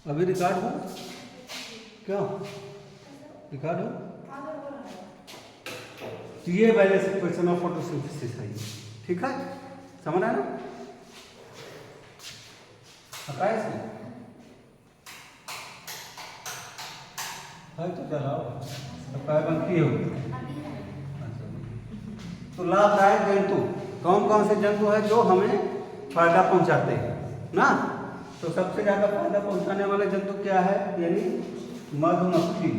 अभी रिकॉर्ड हो क्यों रिकॉर्ड हो तो ये पहले से क्वेश्चन ऑफ फोटोसिंथेसिस है ये, ठीक है, समझ आया ना? हटाए इसमें है तो चलाओ तो कार्बन की होगी। तो लाभदायक जंतु कौन कौन से जंतु है जो हमें फायदा पहुंचाते हैं ना? तो सबसे ज्यादा फायदा पहुंचाने वाले जंतु क्या है? यानी मधुमक्खी।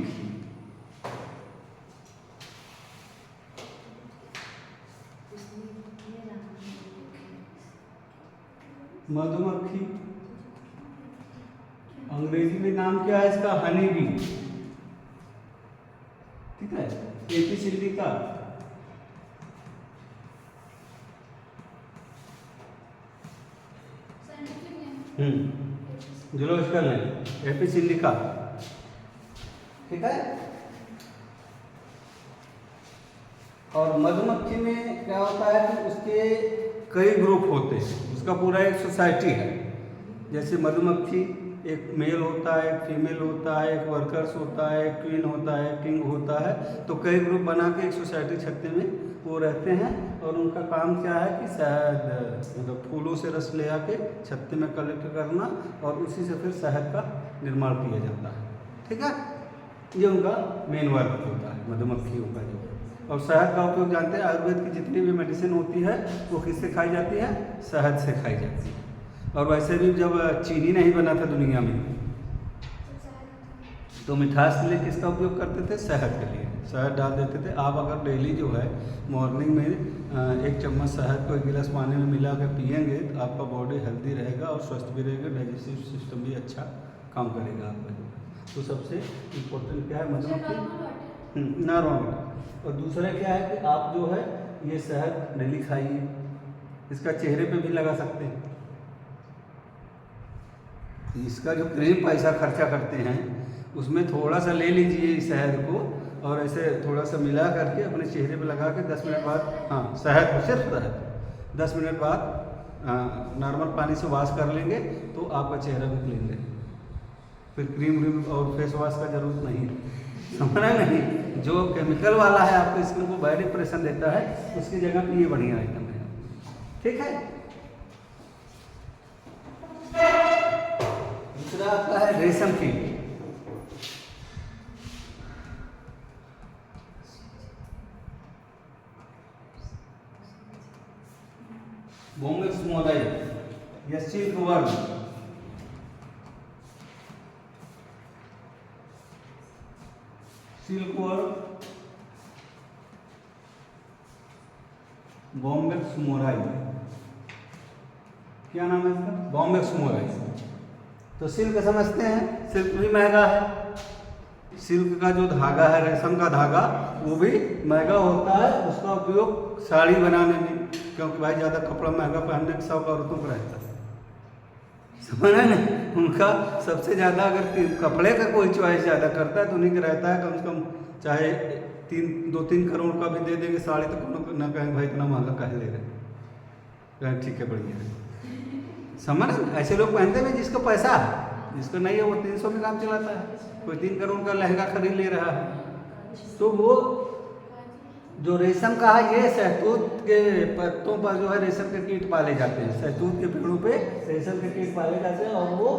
मधुमक्खी, अंग्रेजी में नाम क्या है इसका? हनी बी, ठीक है, Apis indica, zoological name Apis indica, ठीक है। और मधुमक्खी में क्या होता है कि उसके कई ग्रुप होते हैं, उसका पूरा एक सोसाइटी है। जैसे मधुमक्खी एक मेल होता है, एक फीमेल होता है, एक वर्कर्स होता है, एक क्वीन होता है, किंग होता है। तो कई ग्रुप बना के एक सोसाइटी छत्ते में वो रहते हैं और उनका काम क्या है कि शहद मतलब फूलों से रस ले आके छत्ते में कलेक्ट करना और उसी से फिर शहद का निर्माण किया जाता है, ठीक है। ये उनका मेन वर्क होता है मधुमक्खियों का जो। और शहद का उपयोग जानते हैं, आयुर्वेद की जितनी भी मेडिसिन होती है वो किससे खाई जाती है? शहद से खाई जाती है। और वैसे भी जब चीनी नहीं बना था दुनिया में तो मिठास के लिए किसका उपयोग करते थे? शहद के लिए शहद डाल देते थे। आप अगर डेली जो है मॉर्निंग में एक चम्मच शहद को एक गिलास पानी में मिला कर पियेंगे तो आपका बॉडी हेल्दी रहेगा और स्वस्थ भी रहेगा, डाइजेस्टिव सिस्टम भी अच्छा काम करेगा आपका जो है। तो सबसे इम्पोर्टेंट क्या है? मधुमक्खी नॉर्मल। और दूसरा क्या है कि आप जो है ये शहद डेली खाइए, इसका चेहरे पे भी लगा सकते हैं। इसका जो क्रीम पैसा खर्चा करते हैं उसमें थोड़ा सा ले लीजिए इस शहद को और ऐसे थोड़ा सा मिला करके अपने चेहरे पे लगा के 10 मिनट बाद, हाँ शहद को, सिर्फ शहद 10 मिनट बाद नॉर्मल पानी से वॉश कर लेंगे तो आपका चेहरा भी क्लीन रहेगा। फिर क्रीम व्रीम और फेस वॉश का जरूरत नहीं है, समझना नहीं। जो केमिकल वाला है आपको स्किन को बैड इंप्रेशन देता है उसकी जगह पे ये बढ़िया आइटम है, ठीक है। दूसरा आपका है रेशम कीट। बोंगस मोलाई या silk worm, silk worm, Bombyx mori, क्या नाम है इसका? Bombyx mori. तो सिल्क समझते हैं, सिल्क भी महंगा है। सिल्क का जो धागा है, रेशम का धागा, वो भी महंगा होता है। उसका उपयोग साड़ी बनाने में, क्योंकि भाई ज़्यादा कपड़ा महंगा पहनने का शौक औरतों को रहता है, समझा नहीं? उनका सबसे ज़्यादा अगर कपड़े का कोई चॉइस ज़्यादा करता है तो उन्हीं का रहता है। कम से कम चाहे 2-3 करोड़ का भी दे देंगे साड़ी तो कोनो ना कहेंगे भाई इतना महंगा काहे ले रहे हैं, कहें ठीक है बढ़िया है, समझ। ऐसे लोग पहनते हैं जिसको पैसा है, जिसको नहीं है वो 300 में काम चलाता है। कोई 3 करोड़ का लहंगा खरीद ले रहा है। तो वो जो रेशम का है, ये शहतूत के पत्तों पर जो है रेशम के कीट पाले जाते हैं। शहतूत के पेड़ों पे रेशम के कीट पाले जाते हैं और वो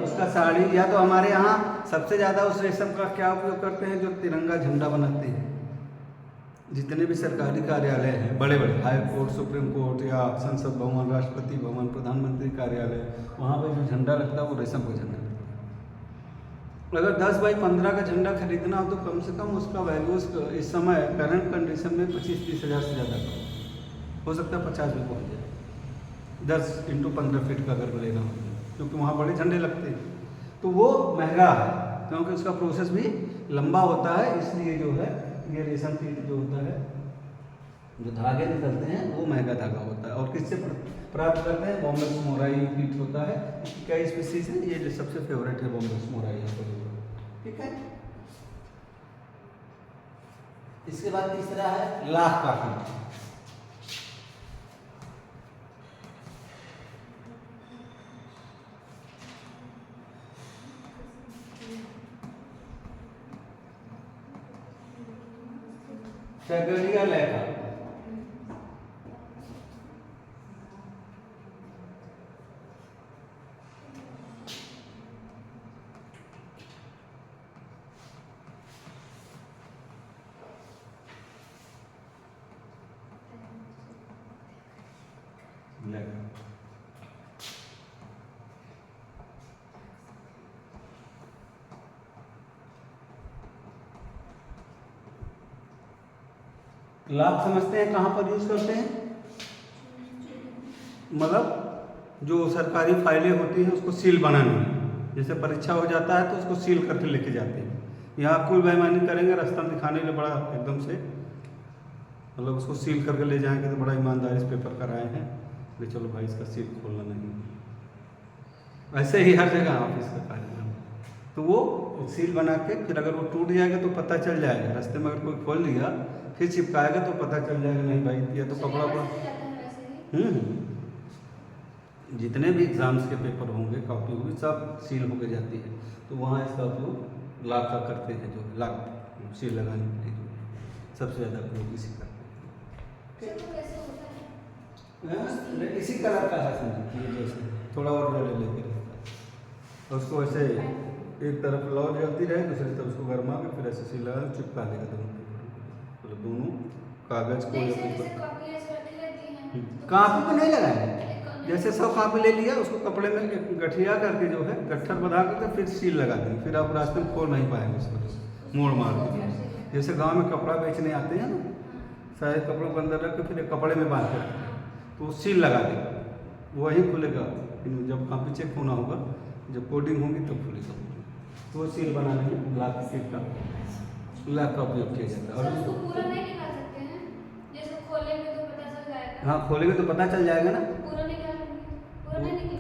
इसका साड़ी, या तो हमारे यहाँ सबसे ज़्यादा उस रेशम का क्या उपयोग करते हैं? जो तिरंगा झंडा बनाते हैं। जितने भी सरकारी कार्यालय हैं, बड़े बड़े हाई कोर्ट, सुप्रीम कोर्ट या संसद भवन, राष्ट्रपति भवन, प्रधानमंत्री कार्यालय, वहाँ पर जो झंडा लगता है वो रेशम का झंडा। अगर 10 बाई 15 का झंडा खरीदना हो तो कम से कम उसका वैल्यू इस समय करंट कंडीशन में 25-30 हज़ार से ज़्यादा कम हो सकता है, 50 भी पहुँच जाए 10 × 15 फीट का अगर लेना हो, क्योंकि वहाँ बड़े झंडे लगते हैं। तो वो महंगा है क्योंकि उसका प्रोसेस भी लंबा होता है। इसलिए जो है ये रेशम कीट जो होता है, जो धागे निकलते हैं वो महंगा धागा होता है। और किससे प्राप्त करते हैं? बॉम्बेक्स मोराई कीट होता है। कई स्पीसीज है, ये जो सबसे फेवरेट है बॉम्बेक्स मोराई, ठीक है। इसके बाद तीसरा है लाख का कीट। सैकड़िया लेखा। लाभ समझते हैं कहाँ पर यूज करते हैं? मतलब जो सरकारी फाइलें होती हैं उसको सील बनाने में, जैसे परीक्षा हो जाता है तो उसको सील करके लेके जाते हैं। यहाँ कुल बेईमानी करेंगे, रास्ता दिखाने के लिए बड़ा एकदम से मतलब उसको सील करके ले जाएंगे तो बड़ा ईमानदारी से पेपर कराए हैं कि चलो भाई इसका सील खोलना नहीं। ऐसे ही हर जगह ऑफिस का कार्यक्रम, तो वो सील बना के फिर अगर वो टूट जाएगा तो पता चल जाएगा, रास्ते में अगर कोई खोल लिया फिर चिपकाएगा तो पता चल जाएगा नहीं भाई ये तो कपड़ा पर। जितने भी एग्जाम्स के पेपर होंगे, कॉपी होगी, सब सील होकर जाती है, तो वहाँ इसका उपयोग लाख का करते हैं, जो लाख सील लगाने के लिए सबसे ज़्यादा उपयोग इसी का। इसी कलर का है, समझिए जैसे थोड़ा और ले लेकर उसको ऐसे एक तरफ लौ जलती रहे, दूसरी तरफ उसको गर्मा के फिर ऐसे सील लगा चिपका देगा दोनों पेपर, मतलब दोनों कागज को या पेपर। कापी पे नहीं लगाएंगे, जैसे सब कापी ले लिया उसको कपड़े में गठिया करके जो है गट्ठर बना करके फिर सील लगा देंगे, फिर आप रास्ते में खोल नहीं पाएंगे उसको मोड़ मार के। जैसे गांव में कपड़ा बेचने आते हैं ना, सारे कपड़ों को अंदर रख के फिर एक कपड़े में बांध कर तो सील लगा देगा, वही खुलेगा। जब कापी चेक होना होगा, जब कोडिंग होगी तब खुलेगा। तो वो सील बनाने में लाख का उपयोग किया जाता है। और पूरा नहीं निकाल सकते हैं, जैसे खोलेंगे तो पता चल जाएगा। हाँ खोलेंगे तो पता चल जाएगा ना,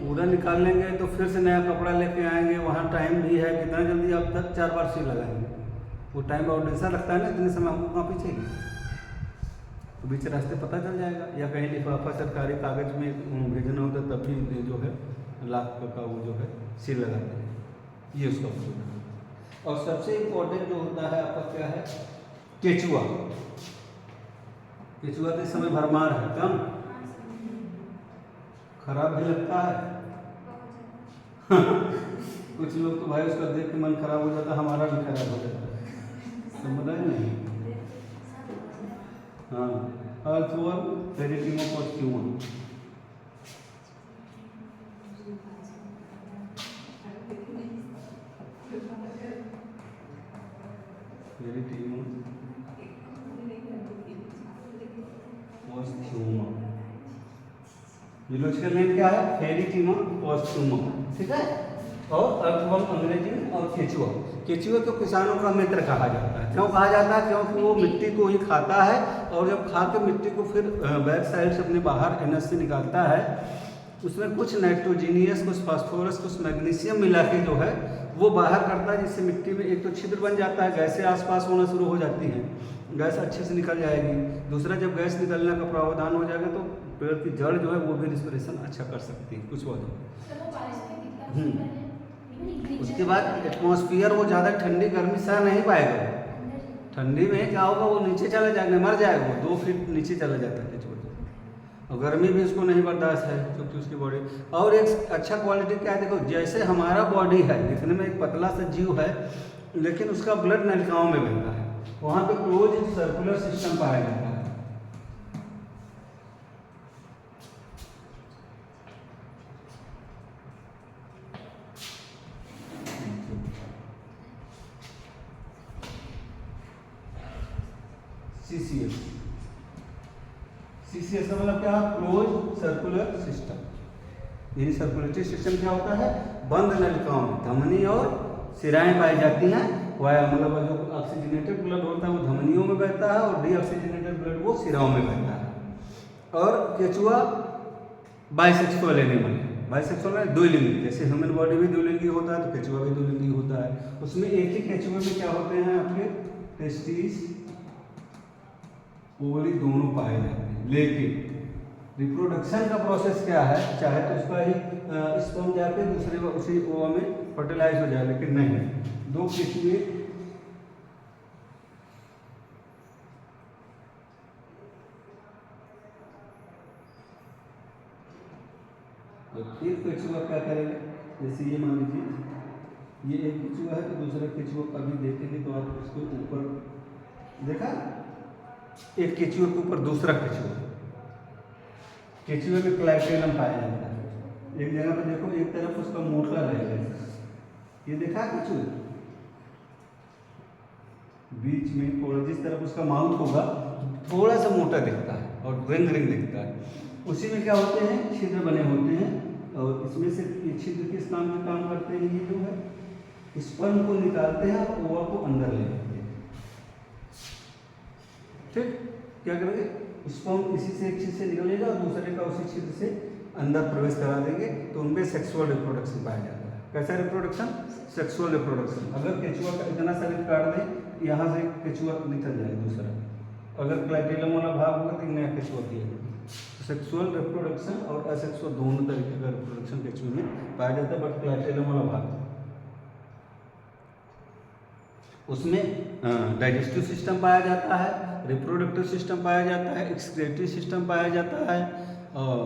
पूरा निकाल लेंगे तो फिर से नया कपड़ा लेके आएंगे, वहाँ टाइम भी है, कितना जल्दी आप तक 4 बार सील लगाएंगे, वो टाइम ऑर्डिनेशन लगता है ना, इतने समय हमको कॉपी चाहिए, तो बीच रास्ते पता चल जाएगा। या कहीं लिफाफा सरकारी कागज में भेजना होता है तब भी जो है लाख का वो जो है सील लगाते हैं, ये उसका उपयोग है। और सबसे इम्पोर्टेंट जो होता है आपका क्या है? केचुआ। केचुआ के समय भरमार है, कम खराब भी लगता है। कुछ लोग तो भाई उसका देख के मन खराब हो जाता है, हमारा भी खराब हो जाता है, समझ रहे नहीं? हाँ, अर्थवर्म फेरिटिमोपोस्ट्यूमा, जूलॉजिकल नेम क्या है? फेरिटिमोपोस्ट्यूमा, ठीक है। और अर्थवर्म अंग्रेजी में, और केचुआ। केचुआ तो किसानों का मित्र कहा जाता है। क्यों कहा जाता है? क्योंकि वो मिट्टी को ही खाता है और जब खा के मिट्टी को फिर बैक साइड से अपने बाहर एनएस से निकालता है, उसमें कुछ नाइट्रोजीनियस, कुछ फास्फोरस, कुछ मैग्नीशियम मिला के जो है वो बाहर करता है, जिससे मिट्टी में एक तो छिद्र बन जाता है, गैसें आसपास होना शुरू हो जाती हैं, गैस अच्छे से निकल जाएगी। दूसरा, जब गैस निकलने का प्रावधान हो जाएगा तो पेड़ की जड़ जो है वो भी रिस्पिरेशन अच्छा कर सकती है कुछ वजह। उसके बाद एटमॉस्फेयर वो ज़्यादा ठंडी गर्मी सह नहीं पाएगा, ठंडी में क्या होगा वो नीचे चला जाएगा, मर जाएगा, वो 2 फीट नीचे चला जाता है केचुआ, और गर्मी भी उसको नहीं बर्दाश्त है क्योंकि उसकी बॉडी। और एक अच्छा क्वालिटी क्या है, देखो जैसे हमारा बॉडी है, दिखने में एक पतला सा जीव है, लेकिन उसका ब्लड नलिकाओं में बहता है, वहाँ पे क्लोज सर्कुलर सिस्टम पाया जाता है। CCS, CCS का मतलब क्या? Close circular system. यानी सर्कुलेटरी सिस्टम क्या होता है? बंद नलिकाओं में धमनी और सिराएं पाई जाती हैं, वाया मतलब जो ऑक्सीजनेटेड ब्लड होता है वो धमनियों में बहता है और डीऑक्सीजनेटेड ब्लड वो सिराओं में बहता है। और केचुआ बाइसेक्सुअल एनिमल है। बाइसेक्सुअल है, द्विलिंगी, जैसे ह्यूमन बॉडी भी द्विलिंगी होता है तो केचुआ भी द्विलिंगी होता है। उसमें एक ही केचुआ में क्या होते हैं आपके टेस्टिस ओवरी दोनों पाए जाते हैं, लेकिन रिप्रोडक्शन का प्रोसेस क्या है, चाहे तो उसका ही स्पर्म जाके दूसरे उसी ओवा में फर्टिलाइज हो जाए, लेकिन नहीं, 2 केचुए एक केचुआ क्या करेगा, जैसे ये मान लीजिए ये एक केचुआ है तो दूसरा केचुआ कभी देखेंगे तो आप उसके ऊपर देखा, एक केचुए के ऊपर दूसरा केचुआ, केचुए में क्लाइटेलम पाया जाता है। एक जगह पे देखो एक तरफ उसका मोटा रहेगा, ये देखा केचुए बीच में थोड़ा जिस तरफ उसका माउथ होगा थोड़ा सा मोटा दिखता है और रिंग रिंग दिखता है। उसी में क्या होते हैं, छिद्र बने होते हैं और इसमें से ये छिद्र किस काम में काम करते हैं, ये जो है स्पर्म को निकालते हैं और ओवा को अंदर ले जाते हैं। ठीक, क्या करेंगे, स्पर्म इसी से एक चीज से निकलेगा और दूसरे का उसी छिद्र से अंदर प्रवेश करा देंगे तो उनमें सेक्सुअल रिप्रोडक्शन पाया जाता है। कैसा रिप्रोडक्शन, सेक्सुअल रिप्रोडक्शन। अगर केचुआ का इतना शरीर काट दें यहाँ से केचुआ निकल जाए दूसरा, अगर क्लाइटेलम वाला भाग होगा तो नया केचुआ किया जाएगा। सेक्सुअल रिप्रोडक्शन और असेक्सुअल दोनों तरीके का रिप्रोडक्शन केचुए में पाया जाता है, बट क्लाइटेलम वाला भाग उसमें डाइजेस्टिव सिस्टम पाया जाता है, रिप्रोडक्टिव सिस्टम पाया जाता है, एक्सक्रीटरी सिस्टम पाया जाता है और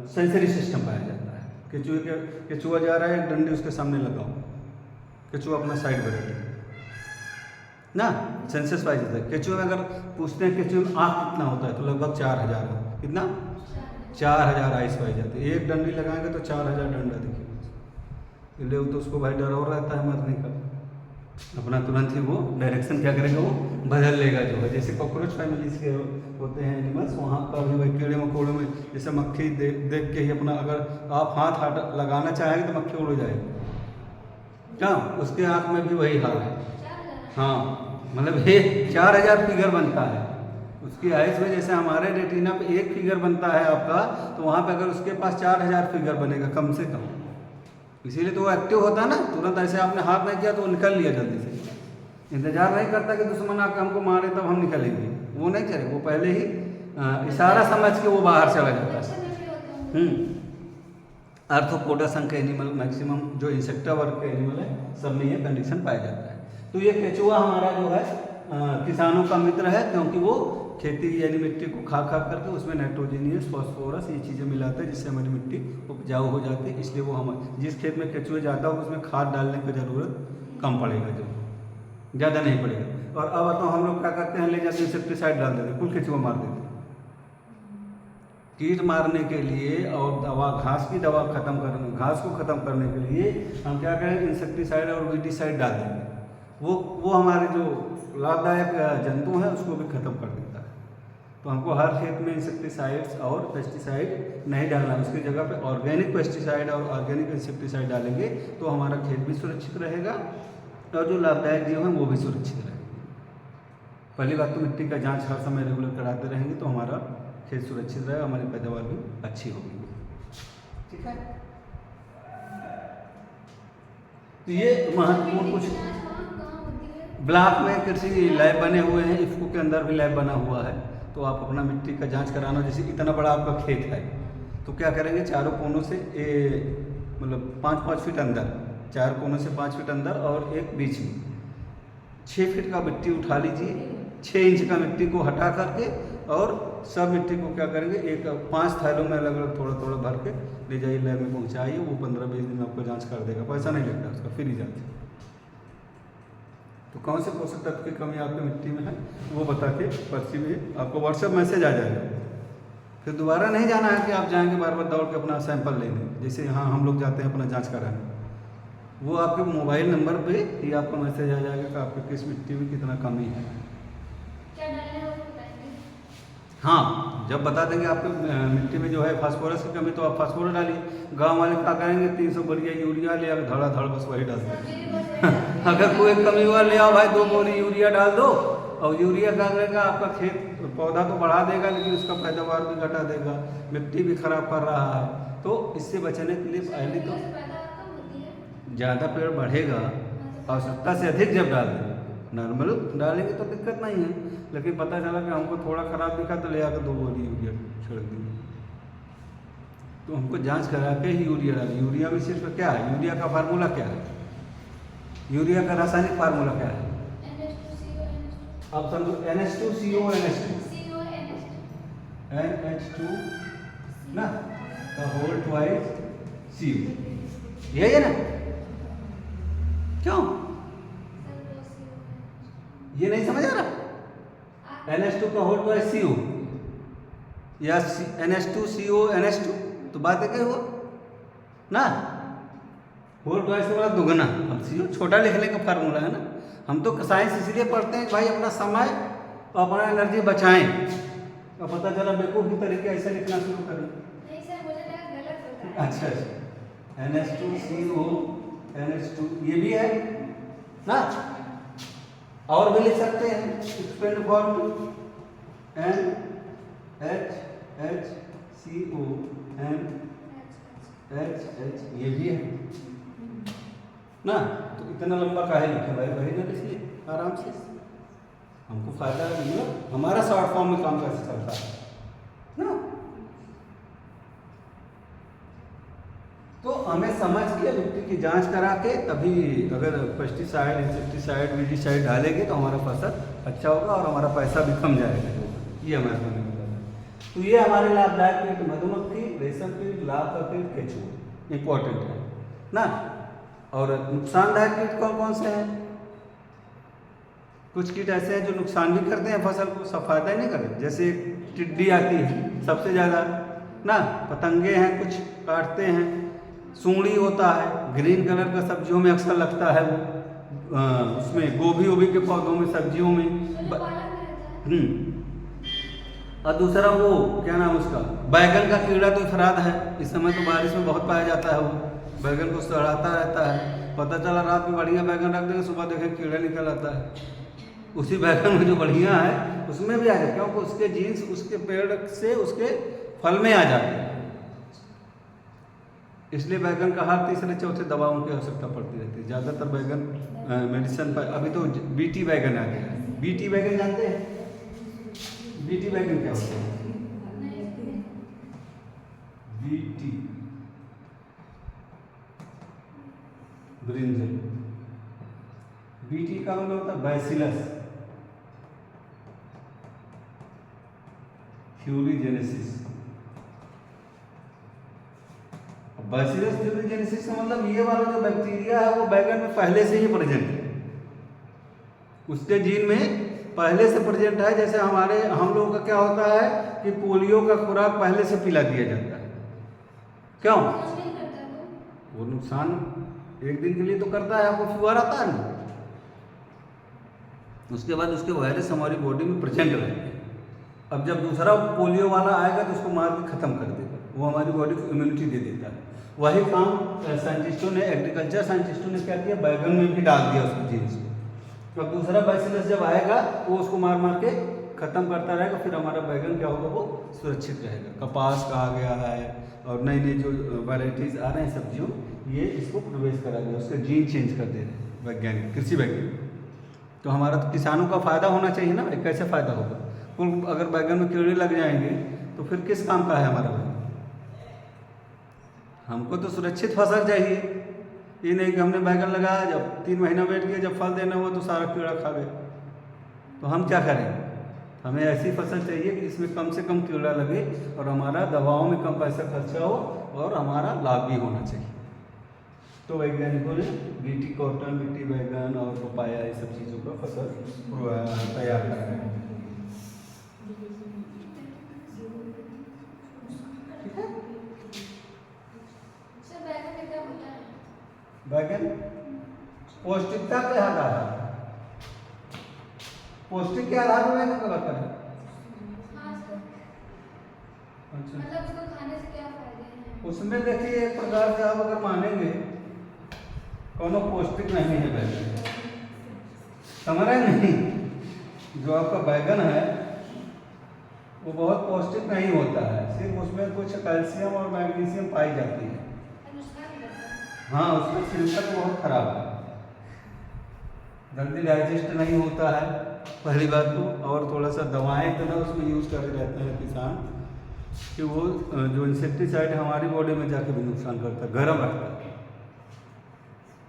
सेंसरी सिस्टम पाया जाता है। केचुआ जा रहा है, एक डंडी उसके सामने लगाओ, केचुआ अपना साइड पर रखे ना, सेंसस पाया जाता है। केचुआ में अगर पूछते हैं केचुआ में आँख कितना होता है तो लगभग 4000 है, कितना 4000 आइस पाई जाती है। एक डंडी लगाएंगे तो 4000 डंडा देखिए, इसलिए तो उसको भाई डर और रहता है मरने का, अपना तुरंत ही वो डायरेक्शन क्या करेगा, वो बदल लेगा। जो है जैसे कॉकरोच फैमिलीज के होते हैं एनिमल्स, वहाँ का भी वही कीड़े मकोड़ों में जैसे मक्खी देख के ही अपना, अगर आप हाथ लगाना चाहेंगे तो मक्खी उड़ जाएगी, क्या उसके आँख में भी वही हाल है। हाँ, मतलब ये 4000 फिगर बनता है उसकी आइस में, जैसे हमारे रेटिना पे एक फिगर बनता है आपका, तो वहाँ पे अगर उसके पास 4000 फिगर बनेगा कम से कम, इसीलिए तो वो एक्टिव होता है ना। तुरंत ऐसे आपने हाथ नहीं किया तो वो निकल लिया जल्दी से, इंतजार नहीं करता कि दुश्मन आके हमको मारे तब हम निकलेंगे, वो नहीं करे, वो पहले ही इशारा समझ के वो बाहर चला जाता है। आर्थ्रोपोडा संघ के एनिमल, मैक्सिमम जो इंसेक्टा वर्ग के एनिमल है सब में ये कंडीशन पाया जाता है। तो ये केचुआ हमारा जो है किसानों का मित्र है, क्योंकि वो खेती यानी मिट्टी को खा खा करके उसमें नाइट्रोजनियस, फास्फोरस ये चीज़ें मिलाते हैं जिससे हमारी मिट्टी उपजाऊ हो जाती है। इसलिए वो हम जिस खेत में केचुए जाता हो उसमें खाद डालने की ज़रूरत कम पड़ेगा, जो ज़्यादा नहीं पड़ेगा। और अब तो हम लोग क्या करते हैं, ले जाके इंसेक्टिसाइड डाल देते हैं, कुल केचुआ मार देते हैं। कीट मारने के लिए और दवा, घास की दवा खत्म करने, घास को खत्म करने के लिए हम क्या करें, इंसेक्टिसाइड और वीडिसाइड डाल देंगे। वो हमारे जो लाभदायक जंतु हैं उसको भी खत्म कर देता है। तो हमको हर खेत में इंसेक्टिसाइड्स और पेस्टिसाइड नहीं डालना, उसकी जगह पे ऑर्गेनिक पेस्टिसाइड और ऑर्गेनिक इंसेक्टिसाइड डालेंगे तो हमारा खेत भी सुरक्षित रहेगा और जो लाभदायक जीव हैं वो भी सुरक्षित रहेंगे। पहली बात तो मिट्टी का जांच हर समय रेगुलर कराते रहेंगे तो हमारा खेत सुरक्षित रहेगा, हमारी पैदावार भी अच्छी होगी। ठीक है, तो ये महत्वपूर्ण कुछ ब्लॉक में कृषि लैब बने हुए हैं, इफ्को के अंदर भी लैब बना हुआ है। तो आप अपना मिट्टी का जांच कराना, जैसे इतना बड़ा आपका खेत है तो क्या करेंगे, चारों कोनों से मतलब 5-5 फीट अंदर, 4 कोनों से 5 फीट अंदर और एक बीच में 6 फीट का मिट्टी उठा लीजिए, 6 इंच का मिट्टी को हटा करके और सब मिट्टी को क्या करेंगे, एक 5 थैलों में अलग अलग थोड़ा थोड़ा भर के ले जाइए, लैब में पहुँचाइए। वो 15-20 दिन में आपको जाँच कर देगा, पैसा नहीं लगता उसका, फ्री जाँच। तो कौन से पोषक तत्व की कमी आपकी मिट्टी में है वो बता के पर्ची में आपको व्हाट्सएप मैसेज आ जाएगा। फिर दोबारा नहीं जाना है कि आप जाएंगे बार बार दौड़ के अपना सैंपल लेने, जैसे यहाँ हम लोग जाते हैं अपना जांच कराने, वो आपके मोबाइल नंबर पे ही आपको मैसेज आ जाएगा कि आपके किस मिट्टी में कितना कमी है। क्या डालना है वो बताएंगे? हाँ, जब बता देंगे आपके मिट्टी में जो है फास्फोरस की कमी तो आप फास्फोरस डालिए। गांव वाले क्या करेंगे, 300 बढ़िया यूरिया ले आकर धड़ाधड़ बस वही डाल देंगे। अगर कोई कमी हुआ ले आओ भाई 2 बोरी यूरिया डाल दो, और यूरिया क्या करेगा, आपका खेत पौधा तो बढ़ा देगा लेकिन उसका पैदावार भी घटा देगा, मिट्टी भी खराब कर रहा है। तो इससे बचने के लिए पहले तो ज़्यादा पेड़ बढ़ेगा, आवश्यकता से अधिक जब डाल दें, नॉर्मल डालेंगे तो दिक्कत नहीं है, लेकिन पता चला कि हमको थोड़ा खराब दिखा तो ले आकर 2 बोरी यूरिया छिड़क देंगे। तो हमको जांच करा के ही यूरिया डालें। यूरिया में सिर्फ क्या है, यूरिया का फार्मूला क्या है, यूरिया का रासायनिक फार्मूला क्या है, आप समझो NH2CO NH2 NH2 ना, का होल ट्वाइस सी यू, यही है ना? क्यों ये नहीं समझ आ रहा? NH2 का होल ट्वाइस सी यू या NH2CO NH2, तो बात है क्या हुआ ना? होल ट्वाइस का मतलब दुगना। अब CO छोटा लिखने का फार्मूला है ना। हम तो साइंस इसलिए पढ़ते हैं भाई अपना समय और अपना एनर्जी बचाएं, और पता चला बेवकूफ़ की तरीके ऐसे लिखना शुरू करें। नहीं सर, मुझे लगा गलत होता है। अच्छा NH2CO NH2 ये भी है ना, और भी लिख सकते हैं एक्सपेंड फॉर्म NHCO NHH, ये भी है ना। तो इतना लंबा काहे लिखे भाई, वही ना लिखिए आराम से, हमको फायदा मिला। हमारा शॉर्ट फॉर्म में काम कैसे चलता है ना। तो हमें समझ के मिट्टी की जांच करा के तभी अगर पेस्टिसाइड इंसेक्टिसाइड वीडिसाइड डालेंगे तो हमारा फसल अच्छा होगा और हमारा पैसा भी कम जाएगा। ये हमारे समझ में आता है। तो ये हमारे लाभदायक कीट मधुमक्खी, रेशम कीट, लाभ का कीट, केंचुआ इंपॉर्टेंट है ना। और नुकसानदायक कीट कौन कौन से हैं? कुछ कीट ऐसे हैं जो नुकसान भी करते हैं फसल को, सब फायदा ही नहीं करते। जैसे टिड्डी आती है सबसे ज़्यादा ना, पतंगे हैं कुछ काटते हैं, सूंडी होता है, ग्रीन कलर का सब्जियों में अक्सर लगता है वो, उसमें गोभी वोभी के पौधों में, सब्जियों में। और दूसरा वो क्या नाम उसका, बैगन का कीड़ा तो अफराद है, इस समय तो बारिश में बहुत पाया जाता है। वो बैगन को सड़ाता रहता है, पता चला रात में बढ़िया बैगन रख देंगे, सुबह देखें कीड़ा निकल आता है उसी बैगन में जो बढ़िया है उसमें भी आ जाए, क्योंकि उसके जीन्स उसके पेड़ से उसके फल में आ जाते हैं। इसलिए बैगन का हर तीसरे चौथे दवाओं की आवश्यकता पड़ती रहती है। ज़्यादातर बैगन मेडिसिन पर, अभी तो बीटी बैगन आ गया है। बीटी बैगन जानते हैं? बीटी बैगन क्या होता है? बीटी ब्रिंजल, बीटी का मतलब होता है बैसिलस थ्यूरीजेनेसिस। बैसिलस थ्यूरीजेनेसिस का मतलब ये वाला जो बैक्टीरिया है वो बैगन में पहले से ही प्रेजेंट है, उसके जीन में पहले से प्रेजेंट है। जैसे हम लोगों का क्या होता है कि पोलियो का खुराक पहले से पिला दिया जाता है। क्यों? वो नुकसान एक दिन के लिए तो करता है, आपको फीवर आता है ना, उसके बाद उसके वायरस हमारी बॉडी में प्रेजेंट रहते हैं। अब जब दूसरा पोलियो वाला आएगा तो उसको मार के ख़त्म कर देगा, वो हमारी बॉडी को इम्यूनिटी दे देता है। वही काम साइंटिस्टों ने, एग्रीकल्चर साइंटिस्टों ने क्या किया, बैगन में भी डाल दिया उसके जीन्स को। तो अब दूसरा बैसिलस जब आएगा वो उसको मार मार के ख़त्म करता रहेगा, फिर हमारा बैगन क्या होगा, वो सुरक्षित रहेगा। कपास का आ गया है और नई नई जो वैराइटीज़ आ रहे हैं सब्जियों, ये इसको प्रवेश करा दिया, उसका जीन चेंज कर दे रहे हैं वैज्ञानिक, कृषि वैज्ञानिक। तो हमारा तो किसानों का फ़ायदा होना चाहिए ना, कैसे फ़ायदा होगा? अगर बैगन में कीड़े लग जाएंगे तो फिर किस काम का है हमारा बैगन? हमको तो सुरक्षित फसल चाहिए, ये नहीं कि हमने बैगन लगाया, जब 3 महीना वेट किया, जब फल देना हुआ तो सारा कीड़ा खा गए। तो हम क्या करें? हमें ऐसी फसल चाहिए कि इसमें कम से कम कीड़ा लगे और हमारा दवाओं में कम पैसा खर्चा हो और हमारा लाभ भी होना चाहिए। तो वैज्ञानिकों ने बीटी कॉटन, बीटी बैगन और पपाया, ये सब चीज़ों का फसल तैयार करा है। बैगन पौष्टिकता के आधार है, पौष्टिक के आधार पर बैगन का बात करें। अच्छा, मतलब उसको खाने से क्या फायदे हैं? उसमें देखिए एक प्रकार से आप अगर मानेंगे कोनो पौष्टिक नहीं है बैगन, समझ रहे नहीं? जो आपका बैगन है वो बहुत पौष्टिक नहीं होता है, सिर्फ उसमें कुछ कैल्शियम और मैग्नीशियम पाई जाती है। हाँ, उसमें छिलका तो बहुत खराब है, जल्दी डाइजेस्ट नहीं होता है पहली बात तो, और थोड़ा सा दवाएं इतना उसमें यूज़ कर रहते हैं किसान कि वो जो इंसेक्टिसाइड हमारी बॉडी में जाके भी नुकसान करता है, गर्म रखता है।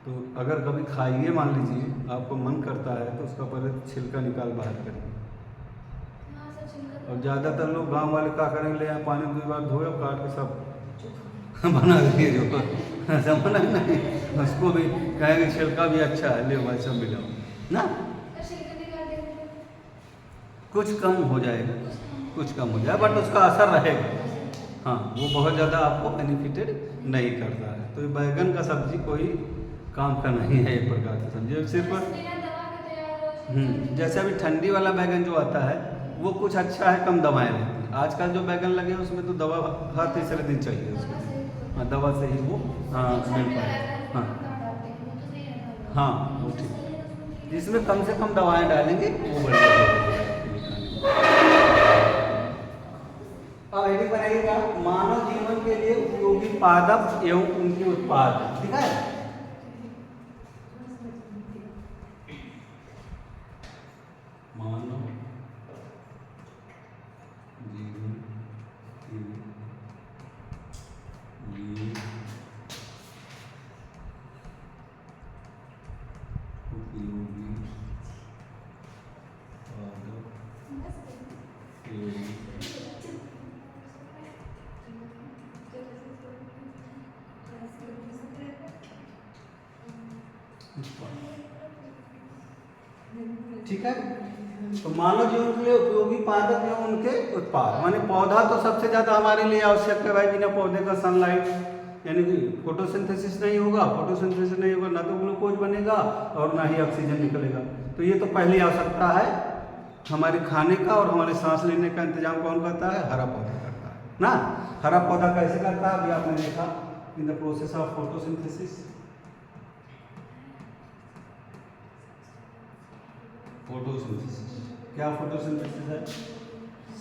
तो अगर कभी खाइए, मान लीजिए आपको मन करता है तो उसका पहले छिलका निकाल बाहर करिए। और ज़्यादातर लोग गांव वाले क्या करेंगे, ले यहाँ पानी 2 बार धोए, काट के सब बना दिए जो समझ नहीं, उसको भी कहेंगे छिलका भी अच्छा है, ले भाई सब मिलाओ ना, तो छिलके निकाल देंगे कुछ कम हो जाएगा, कुछ कम हो जाएगा, बट उसका असर रहेगा। हाँ, वो बहुत ज़्यादा आपको बेनिफिटेड नहीं करता है। तो ये बैगन का सब्जी कोई काम का नहीं है, एक प्रकार की सब्जी सिर्फ। बिना दवा के तैयार हो जैसे अभी ठंडी वाला बैगन जो आता है वो कुछ अच्छा है, कम दवाएं रहती हैं। आजकल जो बैगन लगे हैं उसमें तो दवा हर तीसरे दिन चाहिए उसमें। हाँ, दवा से ही वो मिल पाए। हाँ हाँ, वो ठीक, जिसमें कम से कम दवाएं डालेंगे वो बढ़िया होगा। अब हेडिंग बनाइएगा, मानव जीवन के लिए उपयोगी पादप एवं उनके उत्पाद, ठीक है। मानव जीवन के लिए उपयोगी पादप एवं ठीक है। तो मानव जीवन के लिए उपयोगी पादप एवं उनके उत्पाद, माने पौधा तो सबसे ज्यादा हमारे लिए आवश्यक है भाई। बिना पौधे का सनलाइट यानी कि फोटोसिंथेसिस नहीं होगा, फोटोसिंथेसिस नहीं होगा ना तो ग्लूकोज बनेगा और ना ही ऑक्सीजन निकलेगा। तो ये तो पहली आवश्यकता है हमारे खाने का, और हमारे सांस लेने का इंतजाम कौन करता है? हरा पौधा करता है ना। हरा पौधा कैसे करता है अभी आपने देखा, in the process of photosynthesis. Photosynthesis क्या फोटोसिंथेसिस है?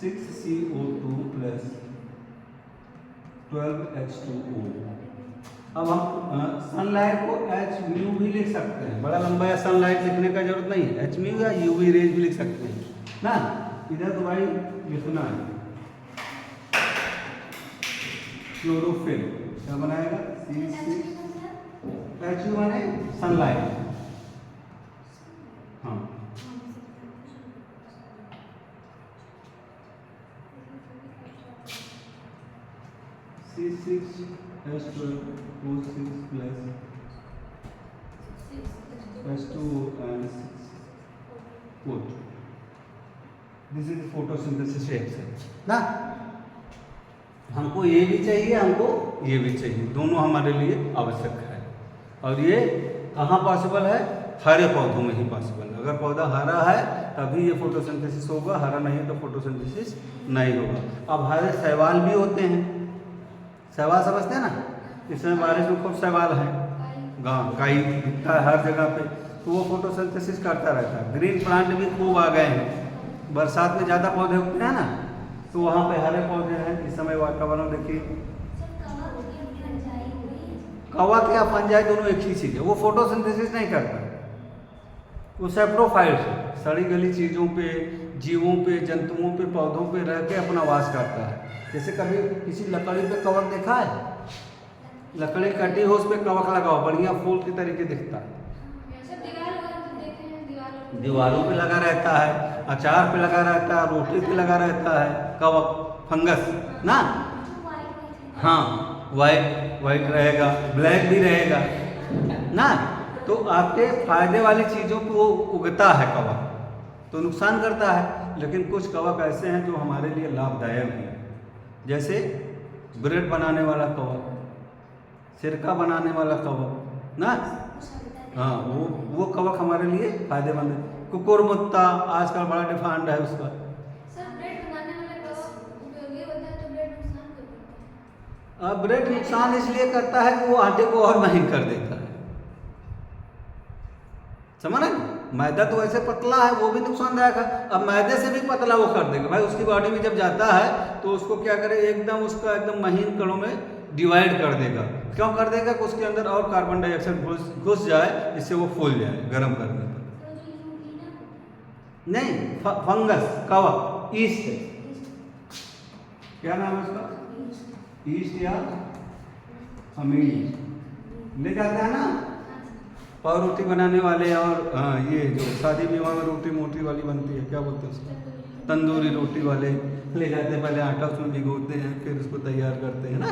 6CO2 plus 12H2O। अब हम सनलाइट को H म्यू भी लिख सकते हैं, बड़ा लंबा या सनलाइट लिखने का जरूरत नहीं है, H म्यू या UV रेज भी लिख सकते हैं ना। इधर तो भाई लिखना है क्लोरोफिल, क्या बनाएगा? H म्यू माने सनलाइट। हाँ, C6H12O6 plus H2O and 6O2। This is photosynthesis reaction ना। हमको ये भी चाहिए, हमको ये भी चाहिए, दोनों हमारे लिए आवश्यक है। और ये कहाँ पॉसिबल है? हरे पौधों में ही पॉसिबल है। अगर पौधा हरा है तभी ये फोटोसिंथेसिस होगा, हरा नहीं तो फोटोसिंथेसिस नहीं होगा। अब हरे शैवाल भी होते हैं, शैवाल समझते हैं ना, इसमें बारिश में खूब शैवाल है, गाँव काई दिखता है हर जगह पे, तो वो फोटोसिंथेसिस करता रहता है। ग्रीन प्लांट भी खूब आ गए हैं, बरसात में ज़्यादा पौधे उगते हैं ना, तो वहाँ पे हरे पौधे हैं। इस समय वातावरण देखिए, कवक या फंजाई दोनों एक ही चीज़ है, वो फोटोसिंथेसिस नहीं करता, वो सेप्रोफाइट्स सड़ी गली चीज़ों पे, जीवों पे, जंतुओं पे, पौधों पे रह के अपना वास करता है। जैसे कभी किसी लकड़ी पे कवक देखा है? लकड़ी कटी हो उस पर कवक लगाओ, बढ़िया फूल की तरीके दिखता है। दीवारों पे लगा रहता है, अचार पे लगा रहता है, रोटी पे लगा रहता है कवक, फंगस ना। हाँ, वाइट रहेगा, ब्लैक भी रहेगा ना। तो आपके फायदे वाली चीज़ों पे वो उगता है कवक, तो नुकसान करता है। लेकिन कुछ कवक ऐसे हैं जो हमारे लिए लाभदायक हैं, जैसे ब्रेड बनाने वाला कवक, सिरका बनाने वाला कवक ना। हाँ, वो कवक हमारे लिए फायदेमंद है। कुकुरमुत्ता आजकल बड़ा डिमांड है उसका। सर, ब्रेड बनाने वाला कवक उपयोगी होता है तो ब्रेड नुकसान क्यों करता है? ब्रेड नुकसान इसलिए करता है कि वो आटे को और महीन कर देता है, समझ रहे? मैदा तो वैसे पतला है, वो भी नुकसानदायक है। अब मैदे से भी पतला वो कर देगा भाई, उसकी बॉडी में जब जाता है तो उसको क्या करे, एकदम उसका एकदम महीन कणों में डिवाइड कर देगा। क्यों कर देगा? कि उसके अंदर और कार्बन डाइऑक्साइड घुस जाए, इससे वो फूल जाए गर्म करने पर। नहीं, फंगस, कवक, ईस्ट, क्या नाम है उसका? ईस्ट या अमीन ले जाते हैं ना पाव रोटी बनाने वाले। और ये जो शादी विवाह में रोटी मोटी वाली बनती है, क्या बोलते हैं उसको? तंदूरी रोटी वाले ले जाते हैं, पहले आटा उसमें भिगोते हैं, फिर उसको तैयार करते हैं ना।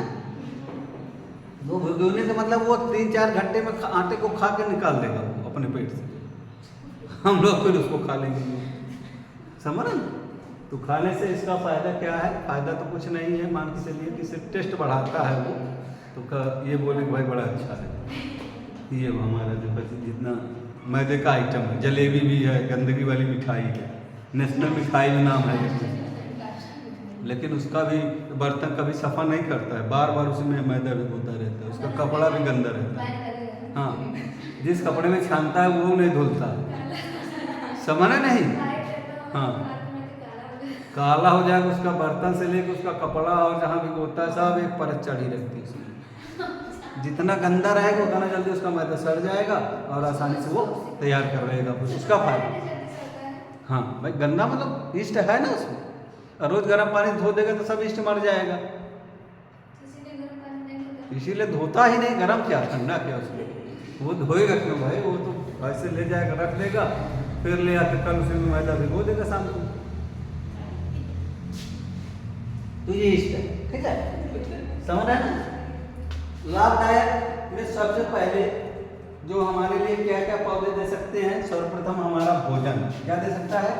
वो भिगोने से मतलब वो 3-4 घंटे में आटे को खा के निकाल देगा वो अपने पेट से। हम लोग फिर उसको खा लेंगे, समझ रहे ना। तो खाने से इसका फ़ायदा क्या है? फ़ायदा तो कुछ नहीं है, मान के चलिए कि सिर्फ टेस्ट बढ़ाता है वो। तो ये बोले कि भाई बड़ा अच्छा है। ये हमारा जो जितना मैदे का आइटम है, जलेबी भी है, गंदगी वाली मिठाई है, नेशनल मिठाई में नाम है, लेकिन उसका भी बर्तन कभी सफ़ा नहीं करता है, बार बार उसमें मैदा भी होता रहता है, उसका कपड़ा भी गंदा रहता है। हाँ, जिस कपड़े में छानता है वो नहीं धुलता है, समझ नहीं। हाँ, काला हो जाएगा उसका बर्तन से लेकर उसका कपड़ा, और जहाँ भी होता है सब एक परत चढ़ी रहती है उसमें। जितना गंदा रहेगा उतना जल्दी उसका मैदा सड़ जाएगा और आसानी से वो तैयार कर रहेगा, उसका फायदा। हाँ भाई, गंदा मतलब ईस्ट है ना उसमें, और रोज़ गर्म पानी धो देगा तो सब ईस्ट मर जाएगा, इसीलिए धोता ही नहीं। गर्म क्या ठंडा क्या उसमें, वो धोएगा क्यों भाई? वो तो ऐसे ले जाएगा, रख देगा, फिर ले आके कल उसे में मैदा भिगो देगा शाम को। तो ये ईस्ट है, ठीक है, समझ रहे ना। लाभदायक में सबसे पहले जो हमारे लिए क्या क्या पौधे दे सकते हैं, सर्वप्रथम हमारा भोजन क्या दे सकता है?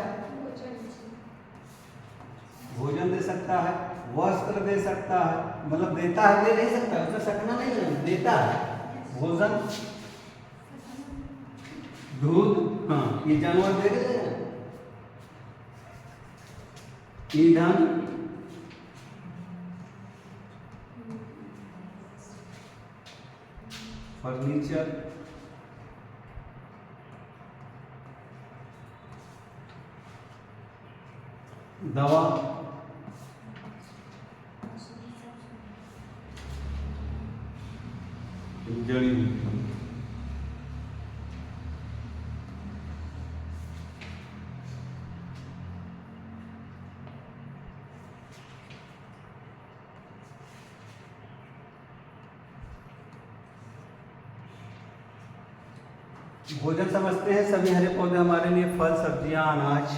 भोजन दे सकता है, वस्त्र दे सकता है, मतलब देता है, दे नहीं सकता, उसमें सकना नहीं है, देता है। भोजन, दूध, हाँ ये जानवर दे देते हैं, ईंधन, फर्नीचर, दवा, जड़ी बूटी। भोजन समझते हैं सभी हरे पौधे हमारे लिए, फल, सब्जियां, अनाज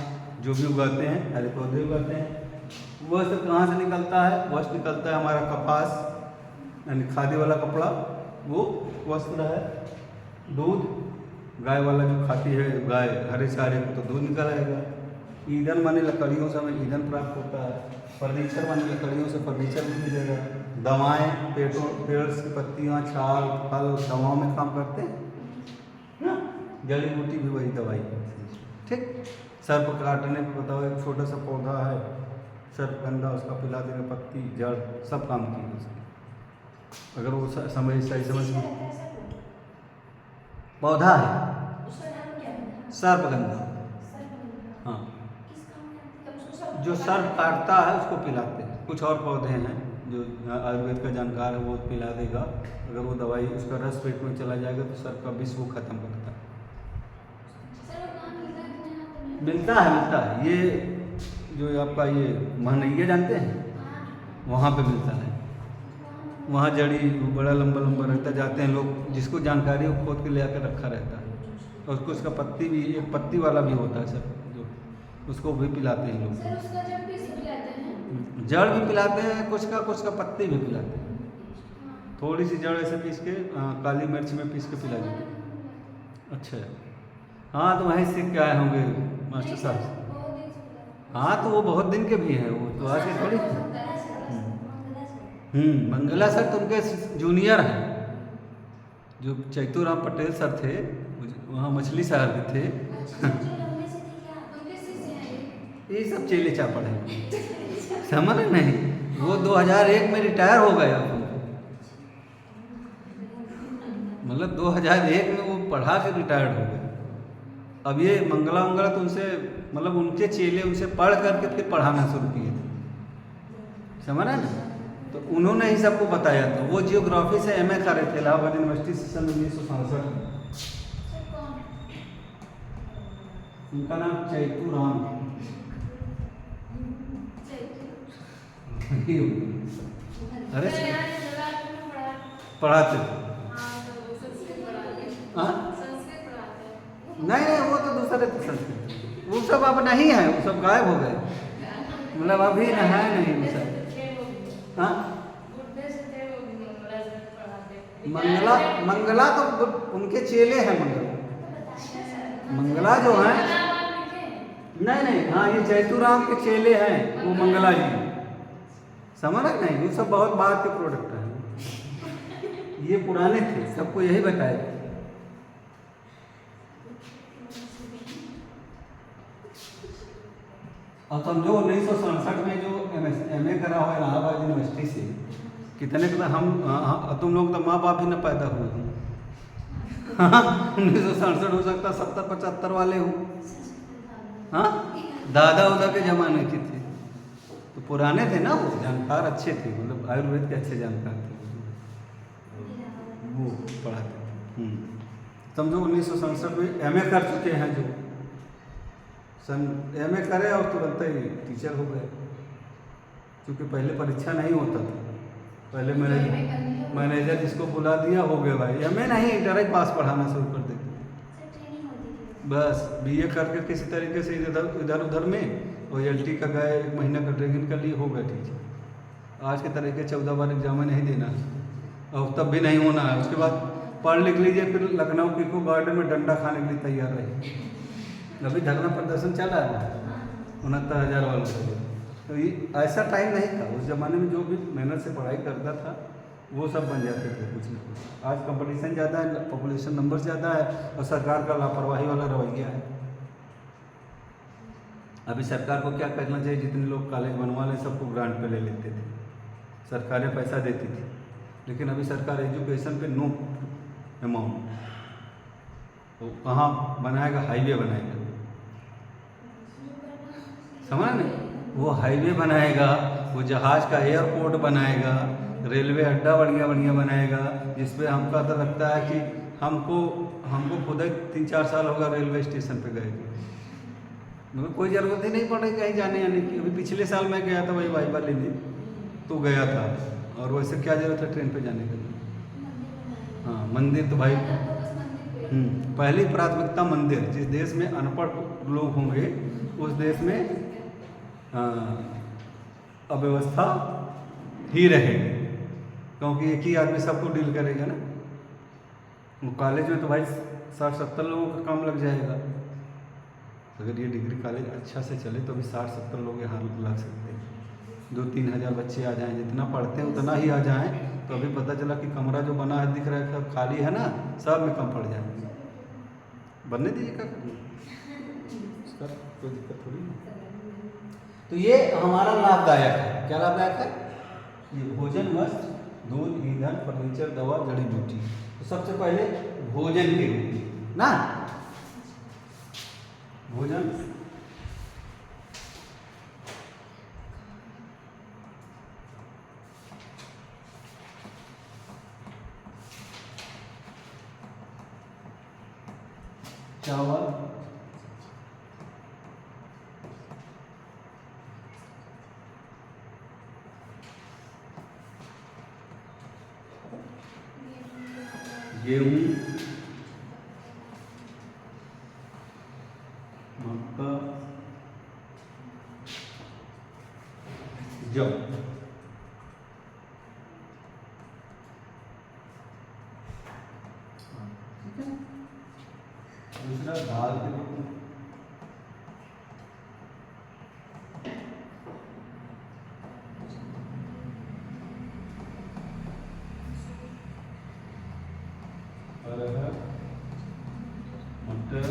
जो भी उगाते हैं, हरे पौधे उगाते हैं। वस्त्र कहाँ से निकलता है? वस्त्र निकलता है हमारा कपास, यानी खादी वाला कपड़ा, वो वस्त्र है। दूध, गाय वाला जो खाती है गाय हरे चारे को, तो दूध निकल आएगा। ईंधन माने लकड़ियों से हमें ईंधन प्राप्त होता है। फर्नीचर माने लकड़ियों से फर्नीचर भी मिलेगा। दवाएँ, पेड़ की पत्तियाँ, छाल, फल दवाओं में काम करते हैं ना। जड़ी बूटी भी वही दवाई है, ठीक। सर्प काटने पर बताओ, एक छोटा सा पौधा है सर्प गंदा, उसका पिला देगा, पत्ती, जड़, सब काम की उसकी, अगर वो सही समझ में। पौधा है सर्पगंधा, हाँ, जो सर्प काटता है उसको पिलाते हैं। कुछ और पौधे हैं जो आयुर्वेद का जानकार है, वो पिला देगा, अगर वो दवाई उसका रस पेट में चला जाएगा तो सर्प का विष वो खत्म करता है। मिलता है ये जो आपका ये महनैया जानते हैं, वहाँ पे मिलता है। वहाँ जड़ी बड़ा लंबा लंबा रहता, जाते हैं लोग, जिसको जानकारी हो खोद के ले आकर रखा रहता है, और उसको उसका पत्ती भी, एक पत्ती वाला भी होता है सर, जो उसको भी पिलाते हैं लोग। जड़ भी पिलाते हैं, कुछ का पत्ती भी पिलाते हैं। थोड़ी सी जड़ ऐसे पीस के काली मिर्च में पीस के पिला देते हैं। अच्छा, हाँ तो वहीं सीख के आए होंगे मास्टर साहब। हाँ तो वो बहुत दिन के भी हैं, वो तो आज के थोड़ी। मंगला सर तो उनके जूनियर हैं, जो चैतुराम पटेल सर थे, वहाँ मछली शहर के थे। ये सब चेले चापड़ हैं, समझ नहीं। वो 2001 में रिटायर हो गए, मतलब 2001 में वो पढ़ा के रिटायर्ड हो गए। अब ये मंगला तो उनसे, मतलब उनके चेले उनसे पढ़ करके फिर पढ़ाना शुरू किए थे, समझ रहे ना। तो उन्होंने ही सबको बताया था। वो जियोग्राफी से एमए कर रहे थे इलाहाबाद यूनिवर्सिटी से सन 1967 में। उनका नाम चैतुराम। अरे पढ़ाते नहीं, वो तो दूसरे थे संस्कृत, वो सब अब नहीं है, वो सब गायब हो गए, मतलब अभी है नहीं वो सब। हाँ मंगला मंगला तो उनके चेले हैं। मंगला जो है, नहीं नहीं, हाँ ये जैतूराम के चेले हैं वो मंगला जी, समझ रहे नहीं, वो सब बहुत बाद के प्रोडक्ट हैं, ये पुराने थे, सबको यही बताया। और समझो 1967 में जो MA करा हुआ इलाहाबाद यूनिवर्सिटी से, कितने का हम तुम लोग तो माँ बाप ही न पैदा हुए हो। 1967 हो सकता 70-75 वाले हो, हाँ दादा उदा के जमाने के थे, तो पुराने थे ना, वो जानकार अच्छे थे, मतलब आयुर्वेद के अच्छे जानकार थे, वो पढ़ाते थे। समझो 1967 में MA कर चुके हैं जो, MA करे और तुरंत ही टीचर हो गए, क्योंकि पहले परीक्षा नहीं होता था, पहले मैनेजर जिसको बुला दिया हो गया भाई, MA नहीं इंटर ही पास पढ़ाना शुरू कर देते, बस BA करके किसी तरीके से इधर उधर में OLT का गए, 1 महीना का ट्रेनिंग कर लिए, हो गए टीचर। आज के तरीके 14 बार एग्जाम नहीं देना है, और तब भी नहीं होना है, उसके बाद पढ़ लिख लीजिए, फिर लखनऊ पीको गार्डन में डंडा खाने के लिए तैयार रहे। अभी धरना प्रदर्शन चल रहा है 69,000 वाला, तो ये ऐसा टाइम नहीं था उस ज़माने में, जो भी मेहनत से पढ़ाई करता था वो सब बन जाते थे कुछ न कुछ। आज कंपटीशन ज़्यादा है, पॉपुलेशन नंबर ज़्यादा है, और सरकार का लापरवाही वाला रवैया है। अभी सरकार को क्या करना चाहिए, जितने लोग कॉलेज बनवा लें सबको ग्रांट पे ले लेते थे, सरकारें पैसा देती थी, लेकिन अभी सरकार एजुकेशन पे नो अमाउंट, तो कहाँ बनाएगा, हाईवे बनाएगा, समझ नहीं, वो हाईवे बनाएगा, वो जहाज़ का एयरपोर्ट बनाएगा, रेलवे अड्डा बढ़िया बढ़िया बनाएगा, जिसपे हमको तो लगता है कि हमको खुद ही 3-4 साल होगा रेलवे स्टेशन पे गए, मगर कोई ज़रूरत ही नहीं पड़ेगी कहीं जाने आने की। अभी पिछले साल मैं गया था, वही वाइबा लेने तो गया था, और वैसे क्या ज़रूरत है ट्रेन पे जाने के लिए। हाँ मंदिर तो भाई, पहली प्राथमिकता मंदिर, जिस देश में अनपढ़ लोग होंगे उस देश में अव्यवस्था ही रहेगी, क्योंकि एक ही आदमी सबको डील करेगा ना। कॉलेज में तो भाई 60-70 लोगों का काम लग जाएगा, अगर ये डिग्री कॉलेज अच्छा से चले तो भी 60-70 लोग यहाँ लग सकते हैं। 2-3 हज़ार बच्चे आ जाएं, जितना पढ़ते हैं उतना ही आ जाएं, तो अभी पता चला कि कमरा जो बना है दिख रहा है सब खाली है ना, सब में कम पड़ जाएंगे, बनने दीजिए क्या उसका कोई दिक्कत थोड़ी नहीं। तो ये हमारा लाभदायक है, क्या लाभदायक है, ये भोजन, वस्त्र, दूध, ईंधन, फर्नीचर, दवा, जड़ी बूटी। तो सबसे पहले भोजन के रूप ना, भोजन चावल, गेहूं, मक्का, जौ, दूसरा दाल के रूप में अरहर, मटर,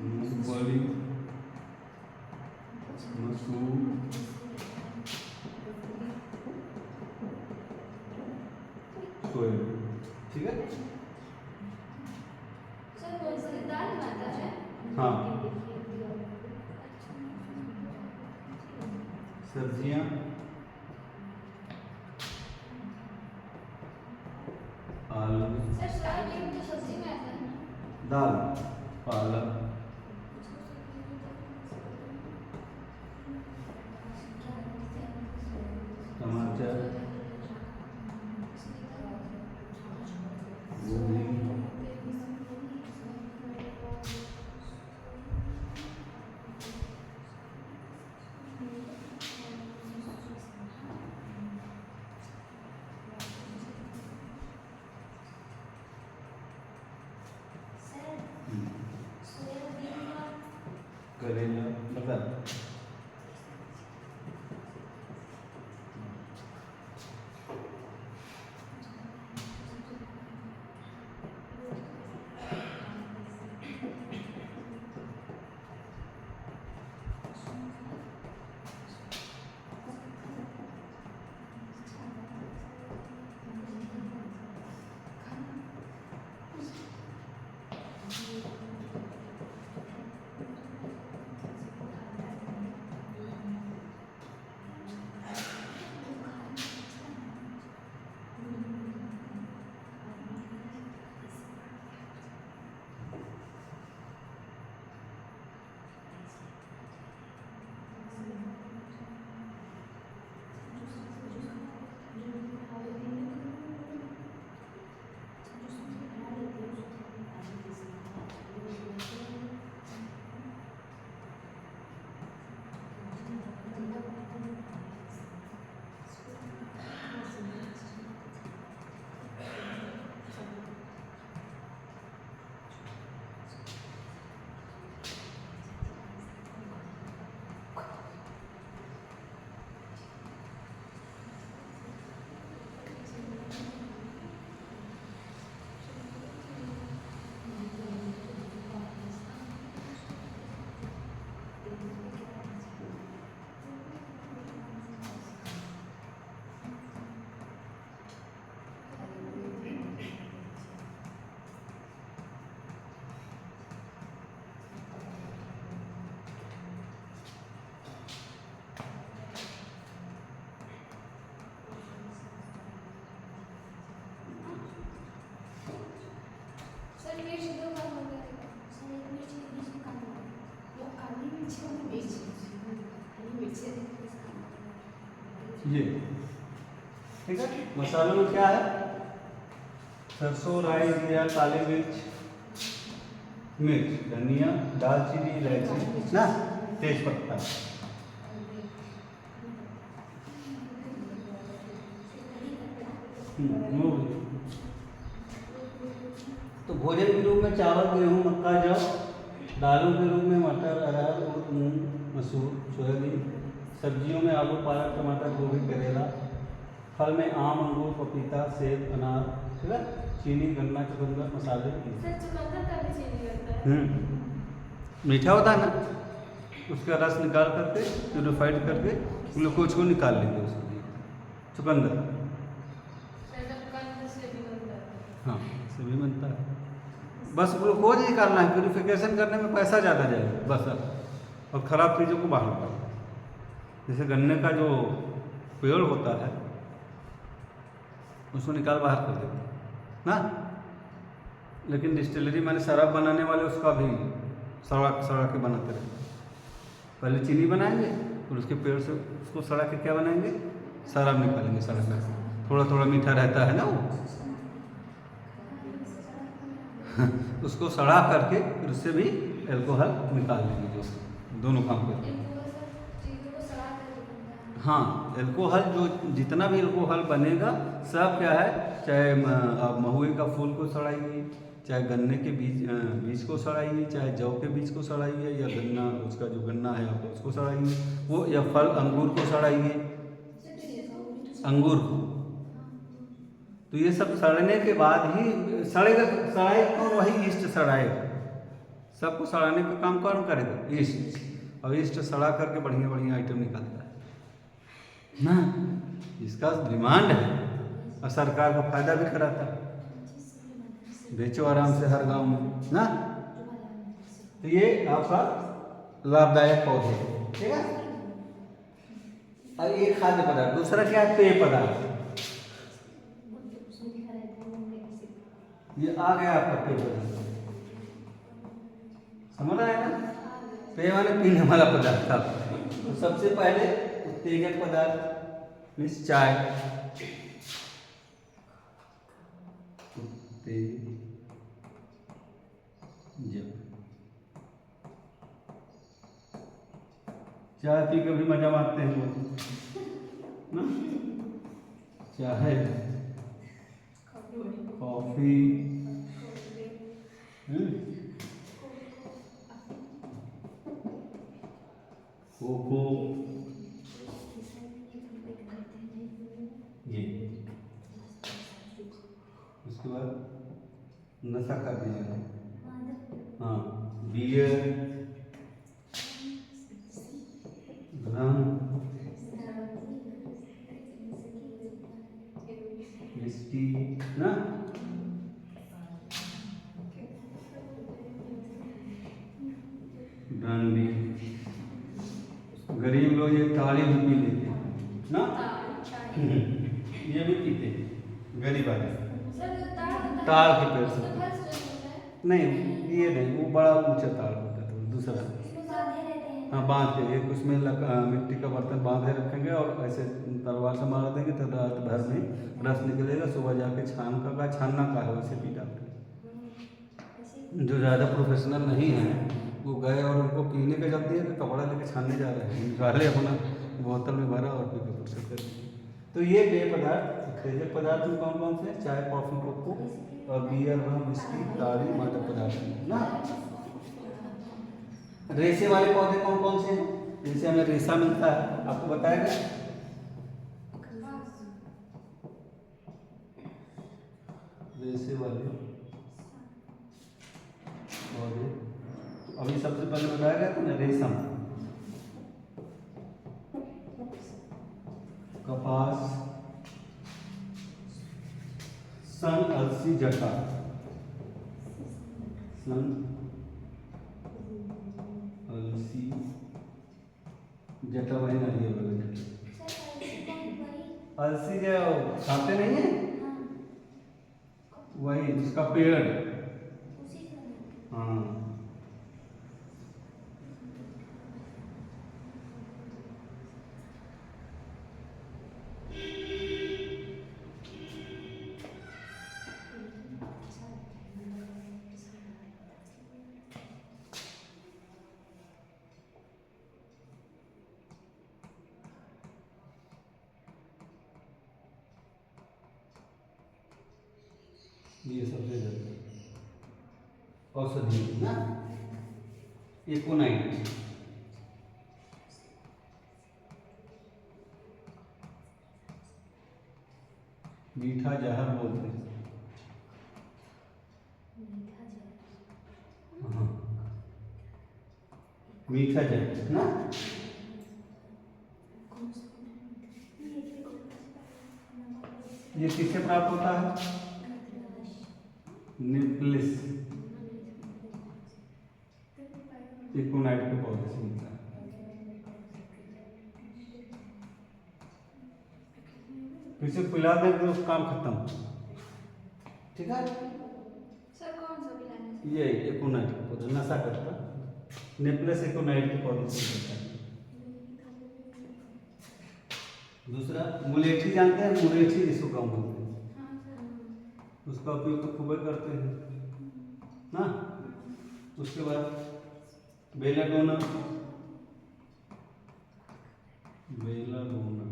मूंगफली, मसूर, सोयाबीन, ठीक है। सर कौन सी दाल आता है? हाँ, सब्जियां, आलू, सर सोयाबीन तो सब्जी में आता है ना? दाल, पालक, टमाटर, गोभी, ये ठीक है। मसालों में क्या है, सरसों, राई, जीरा, काली मिर्च, धनिया, दालचीनी, इलायची ना, तेज पत्ता। तो भोजन के रूप में चावल, गेहूँ, मक्का, जौ। दालों के रूप में मटर, अरहर, उड़द, मूंग, मसूर, सोयाबीन। सब्जियों में आलू, पालक, टमाटर, गोभी, करेला। फल में आम, अंगूर, पपीता, सेब, अनार, ठीक है। चीनी, गन्ना, चुकंदर, मसाले। सर चुकंदर का भी चीनी लगता है। मीठा होता है ना, उसका रस निकाल करके प्यूरिफाइड करके ग्लूकोज को निकाल लेंगे उसके चुकंदर। हाँ, से भी बनता है। बस ग्लूकोज निकालना है, प्यूरिफिकेशन करने में पैसा ज़्यादा जाएगा बस, और ख़राब चीज़ों को बाहर निकालना। जैसे गन्ने का जो पेड़ होता है उसको निकाल बाहर कर देते हैं ना। लेकिन डिस्टिलरी माने शराब बनाने वाले उसका भी सड़ा के बनाते रहते हैं। पहले चीनी बनाएंगे, फिर उसके पेड़ से उसको सड़ा के क्या बनाएंगे, शराब निकालेंगे। सड़ा कर थोड़ा थोड़ा मीठा रहता है ना वो उसको सड़ा करके फिर उससे भी एल्कोहल निकाल लेंगे, जो दोनों काम करते हैं। हाँ, एल्कोहल जो जितना भी एल्कोहल बनेगा सब क्या है, चाहे आप महुए का फूल को सड़ाइए, चाहे गन्ने के बीज को सड़ाइए, चाहे जौ के बीज को सड़ाइए, या गन्ना उसका जो गन्ना है आप उसको सड़ाइए, वो या फल अंगूर को सड़ाइए, अंगूर को। तो ये सब सड़ने के बाद ही सड़ेगा। सड़ाएगा कौन, वही ईस्ट सड़ाएगा। सबको सड़ाने का काम कौन करेगा, ईस्ट। और ईस्ट सड़ा करके बढ़िया बढ़िया आइटम निकालता है ना, इसका डिमांड है और सरकार को फायदा भी कराता है। बेचो आराम से हर गांव में ना। तो ये आपका लाभदायक पौधे, ठीक है। और ये खाद्य पदार्थ। दूसरा क्या है, पेय पदार्थ। ये आ गया आपका पेय पदार्थ, समझ आया ना। पेय माने पीने वाला पदार्थ था। तो सबसे पहले उत्तेजक पदार्थ मीन्स चाय। चाय पी के भी मजा मारते हैं लोग ना। चाय, कॉफी, कोको, ये उसके बाद नशा कर दिया। हाँ, बियर, विस्की ना। ब्रांडी, गरीब लोग ये ताड़ी भी पी लेते हैं ना। ये भी पीते हैं गरीब वाले, ताड़ के पेड़ से। नहीं, ये नहीं, वो बड़ा ऊंचा ताड़ होता है, दूसरा। हाँ, बांध के एक उसमें मिट्टी का बर्तन बांधे रखेंगे और ऐसे तलवार से मार देंगे तो रात भर में रस निकलेगा। सुबह जाके छानना का है, वैसे पी डालते हैं। जो ज़्यादा प्रोफेशनल नहीं है वो गए और उनको पीने का जब दिया तो कपड़ा लेके छानने जा रहे हैं, निकाले अपना बोतल में भरा और पी के फुर्सत कर दिए। तो ये पेय पदार्थ। उत्तेजक पदार्थ में कौन कौन से, चाय, कॉफी, कोको और बियर, रम, विस्की, ताड़ी, मादक पदार्थ ना। रेशे वाले पौधे कौन कौन से हैं, जिनसे हमें रेशा मिलता है, आपको बताएगा। रेशे वाले पौधे अभी सबसे पहले बताया गया था ना, रेशम, कपास, सन, अलसी, जटा। सन, अलसी, जटा वही नारियल वाला जटा। अलसी जो खाते नहीं है, वही जिसका पेड़। हाँ, ये सबसे ज़्यादा औषधि ना, एकोनाइट। मीठा जहर बोलते हैं। हाँ, मीठा जहर ना। ये किससे प्राप्त होता है? निप्लिस एकोनाइट के पौधे से मिलता है। फिर से पिला दें तो काम खत्म। ठीक है, सर कौन सा पिलाने? ये एकोनाइट के पौधे नशा करता, निप्लिस एकोनाइट के पौधे से मिलता है। दूसरा मुलेठी, जानते हैं मुलेठी जिसको काम बोलते हैं, हाँ सर। उसका उपयोग तो खूब करते हैं ना। उसके बाद बेलाडोना, बेलाडोना,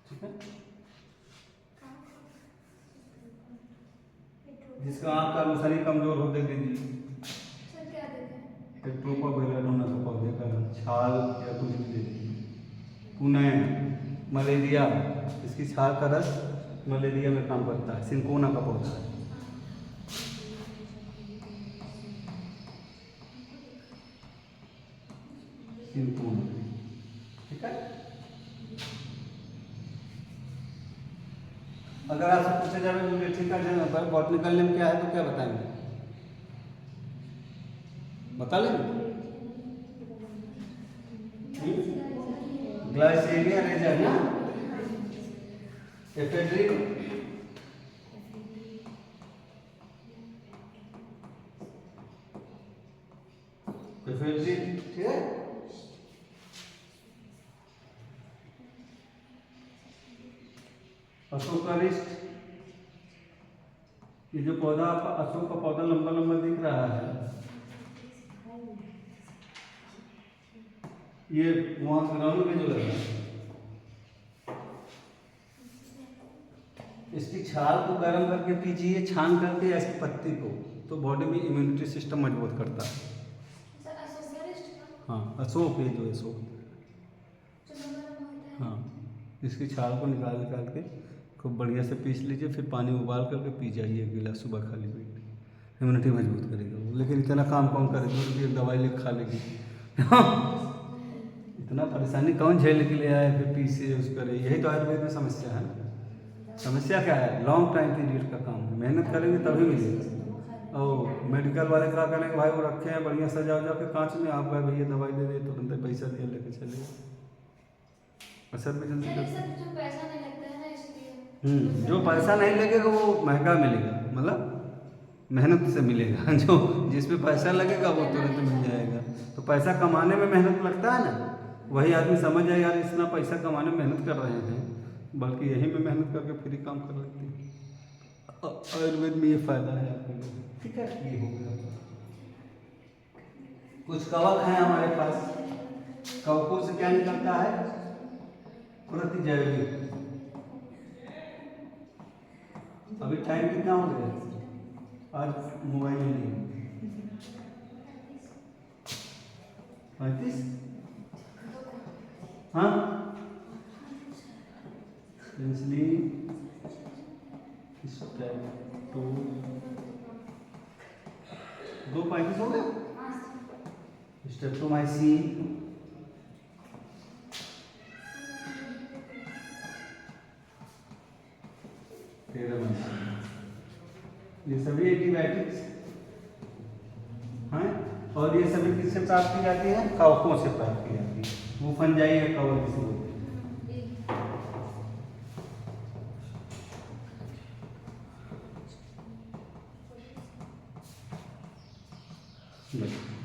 ठीक है, जिसका आँख का रोशनी कमजोर हो दे दीजिए। सर क्या देते हैं? एक टोपा बेलाडोना का पौधे का छाल या कुछ भी दे दीजिए। पुनः मलेरिया, इसकी छाल का रस मलेरिया में काम करता है। सिंकोना का पौधा है। सिंकोना, ठीक है। अगर आपसे पूछा जाए मुलेठी का बॉटनिकल नेम क्या है तो क्या बताएंगे? बता लेंगे? ग्लाइसेरिया रेजर ना, एफेड्रिन, एफेड्रिन, ठीक है। अशोकारिस्ट, ये जो पौधा आपका अशोक का पौधा लंबा लंबा दिख रहा है, ये वहाँ ग्राउंड में जो लगा है, इसकी छाल को गर्म करके पीजिए, छान करके या इसकी पत्ती को, तो बॉडी में इम्यूनिटी सिस्टम मजबूत करता है। सर अशोकारिस्ट का हाँ, अशोक, ये जो अशोक, जो लंबा लंबा होता है। हाँ, इसकी छाल को निकाल निकाल के खूब बढ़िया से पीस लीजिए, फिर पानी उबाल करके पी जाइए एक गिलास सुबह खाली पेट। इम्यूनिटी मजबूत करेगा वो। लेकिन इतना काम कौन करेगा, एक दवाई लेके खा लेगी। इतना परेशानी कौन झेल के ले आए, फिर पीसे उस करे। यही तो आयुर्वेद में समस्या है ना। समस्या क्या है? लॉन्ग टाइम पीरियड का काम है, मेहनत करेंगे तभी मिलेगा। और मेडिकल वाले क्या करेंगे भाई, वो रखे हैं बढ़िया सजा उजा के कांच में, आप गए भैया दवाई दे दे, तुरंत पैसा दिया लेके चले, असर में जल्दी सर कर। सर जो पैसा नहीं लगता है ना इसलिए। जो पैसा नहीं लगेगा वो महंगा मिलेगा, मतलब मेहनत से मिलेगा। जो जिसमें पैसा लगेगा वो तुरंत मिल जाएगा। तो पैसा कमाने में मेहनत लगता है ना, वही आदमी समझ जाए यार इतना पैसा कमाने में मेहनत कर रहे हैं, बल्कि यही में मेहनत करके फ्री काम कर लेते हैं। आयुर्वेद में ये फायदा है आपको, ठीक है। ये हो गया। कुछ कवक हैं हमारे पास, कवकों से क्या निकलता है? प्रतिजैविक। अभी टाइम कितना हो गया? आज मोबाइल नहीं 35। हाँ, इंसुलिन, स्टेप 2 35 हो गया। स्ट्रेप्टोमाइसिन, ये सभी एंटीबायोटिक्स हैं। और ये सभी किससे प्राप्त की जाती है? कवकों से प्राप्त की जाती है। वो फंजाई है, कवक जिसे बोलते हैं।